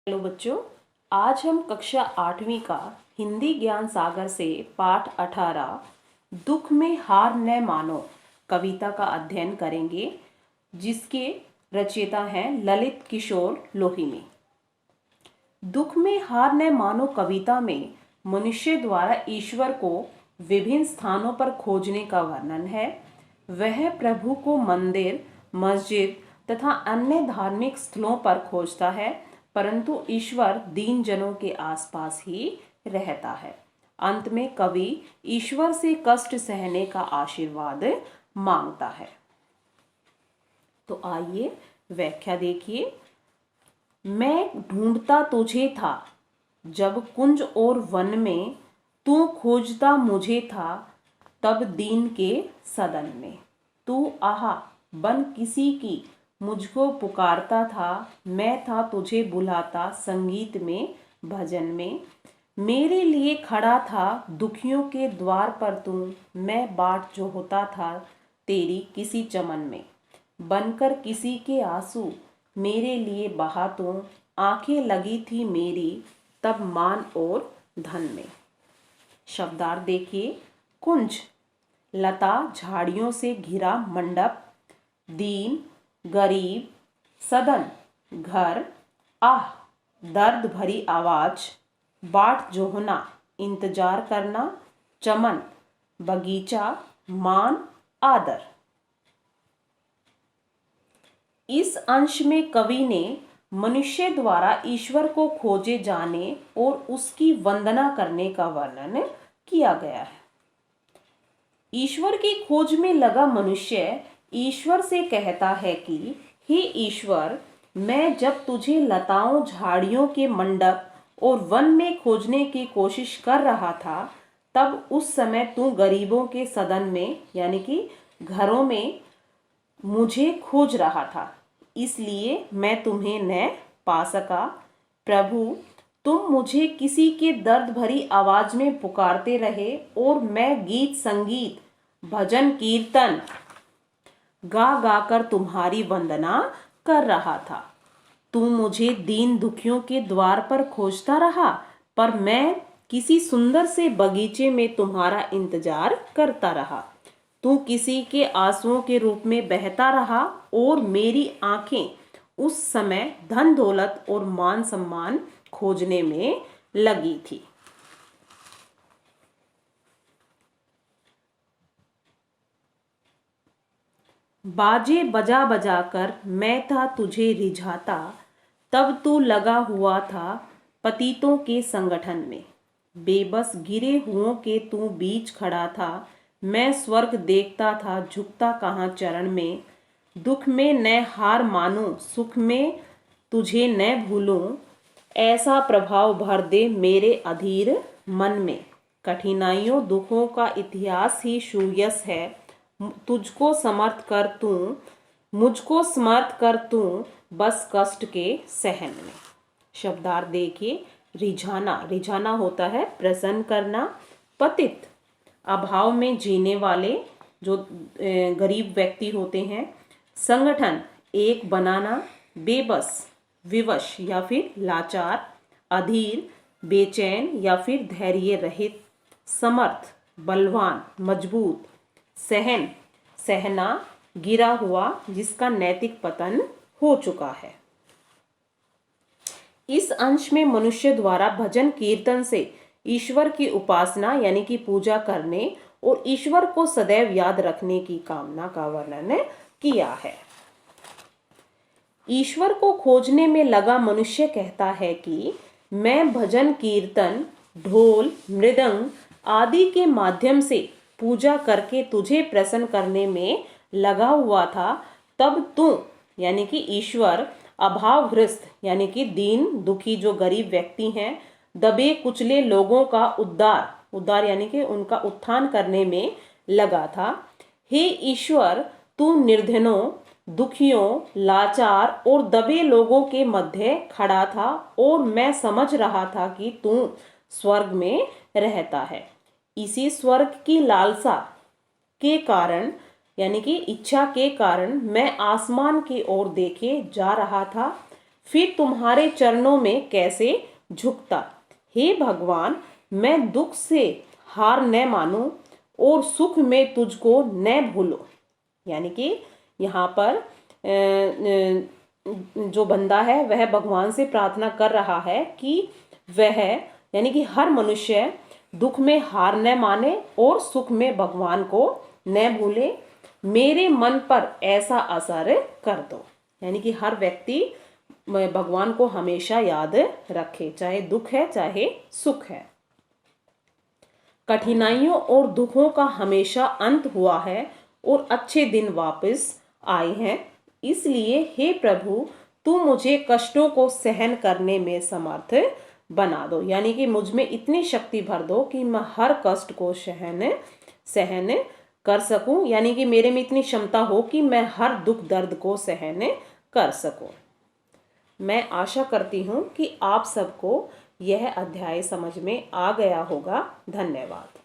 Hello बच्चों, आज हम कक्षा 8वीं का हिंदी ज्ञान सागर से पाठ 18 दुख में हार न मानो कविता का अध्ययन करेंगे, जिसके रचयिता हैं ललित किशोर लोहिनी। दुख में हार न मानो कविता में मनुष्य द्वारा ईश्वर को विभिन्न स्थानों पर खोजने का वर्णन है। वह प्रभु को मंदिर, मस्जिद तथा अन्य धार्मिक स्थलों पर खोजता है, परंतु ईश्वर दीन जनों के आसपास ही रहता है। अंत में कवि ईश्वर से कष्ट सहने का आशीर्वाद मांगता है। तो आइए व्याख्या देखिए। मैं ढूंढता तुझे था जब कुंज और वन में, तू खोजता मुझे था तब दीन के सदन में। तू आहा बन किसी की मुझको पुकारता था, मैं था तुझे बुलाता संगीत में भजन में। मेरे लिए खड़ा था दुखियों के द्वार पर तू, मैं बाट जो होता था तेरी किसी चमन में। बनकर किसी के आंसू मेरे लिए बहा तू, आंखें लगी थी मेरी तब मान और धन में। शब्दार्थ देखिए। कुंज लता झाड़ियों से घिरा मंडप, दीन गरीब, सदन घर, आह दर्द भरी आवाज, बाट जोहना इंतजार करना, चमन बगीचा, मान आदर। इस अंश में कवि ने मनुष्य द्वारा ईश्वर को खोजे जाने और उसकी वंदना करने का वर्णन किया गया है। ईश्वर की खोज में लगा मनुष्य ईश्वर से कहता है कि हे ईश्वर, मैं जब तुझे लताओं झाड़ियों के मंडप और वन में खोजने की कोशिश कर रहा था, तब उस समय तू गरीबों के सदन में यानी कि घरों में मुझे खोज रहा था, इसलिए मैं तुम्हें न पा सका। प्रभु, तुम मुझे किसी के दर्द भरी आवाज में पुकारते रहे और मैं गीत संगीत भजन कीर्तन गा गा कर तुम्हारी वंदना कर रहा था। तू मुझे दीन दुखियों के द्वार पर खोजता रहा, पर मैं किसी सुंदर से बगीचे में तुम्हारा इंतजार करता रहा। तू किसी के आंसुओं के रूप में बहता रहा और मेरी आंखें उस समय धन दौलत और मान सम्मान खोजने में लगी थी। बाजे बजा बजा कर मैं था तुझे रिझाता, तब तू लगा हुआ था पतितों के संगठन में। बेबस गिरे हुओं के तू बीच खड़ा था, मैं स्वर्ग देखता था झुकता कहाँ चरण में। दुख में न हार मानूं, सुख में तुझे न भूलूं, ऐसा प्रभाव भर दे मेरे अधीर मन में। कठिनाइयों दुखों का इतिहास ही सुयस है, तुझको समर्थ कर तू, मुझको समर्थ कर तू, बस कष्ट के सहन में। शब्दार्थ देखिए। रिझाना, रिझाना होता है प्रसन्न करना। पतित अभाव में जीने वाले जो गरीब व्यक्ति होते हैं। संगठन एक बनाना। बेबस विवश या फिर लाचार। अधीर बेचैन या फिर धैर्य रहित। समर्थ बलवान मजबूत। सहन सहना गिरा हुआ जिसका नैतिक पतन हो चुका है। इस अंश में मनुष्य द्वारा भजन कीर्तन से ईश्वर की उपासना यानी कि पूजा करने और ईश्वर को सदैव याद रखने की कामना का वर्णन किया है। ईश्वर को खोजने में लगा मनुष्य कहता है कि मैं भजन कीर्तन ढोल मृदंग आदि के माध्यम से पूजा करके तुझे प्रसन्न करने में लगा हुआ था, तब तू यानी कि ईश्वर अभावग्रस्त यानी कि दीन दुखी जो गरीब व्यक्ति हैं, दबे कुचले लोगों का उद्धार यानी कि उनका उत्थान करने में लगा था। हे ईश्वर, तू निर्धनों दुखियों लाचार और दबे लोगों के मध्य खड़ा था और मैं समझ रहा था कि तू स्वर्ग में रहता है। इसी स्वर्ग की लालसा के कारण यानी कि इच्छा के कारण मैं आसमान की ओर देखे जा रहा था। फिर तुम्हारे चरणों में कैसे झुकता। हे भगवान, मैं दुख से हार न मानूं और सुख में तुझको न भूलो। यानी कि यहाँ पर जो बंदा है वह भगवान से प्रार्थना कर रहा है कि वह यानी कि हर मनुष्य दुख में हार न माने और सुख में भगवान को न भूले। मेरे मन पर ऐसा असर कर दो। यानी कि हर व्यक्ति भगवान को हमेशा याद रखे, चाहे दुख है चाहे सुख है। कठिनाइयों और दुखों का हमेशा अंत हुआ है और अच्छे दिन वापस आए हैं। इसलिए हे प्रभु, तू मुझे कष्टों को सहन करने में समर्थ बना दो। यानी कि मुझ में इतनी शक्ति भर दो कि मैं हर कष्ट को सहन कर सकूं। यानी कि मेरे में इतनी क्षमता हो कि मैं हर दुख दर्द को सहन कर सकूं। मैं आशा करती हूं कि आप सबको यह अध्याय समझ में आ गया होगा। धन्यवाद।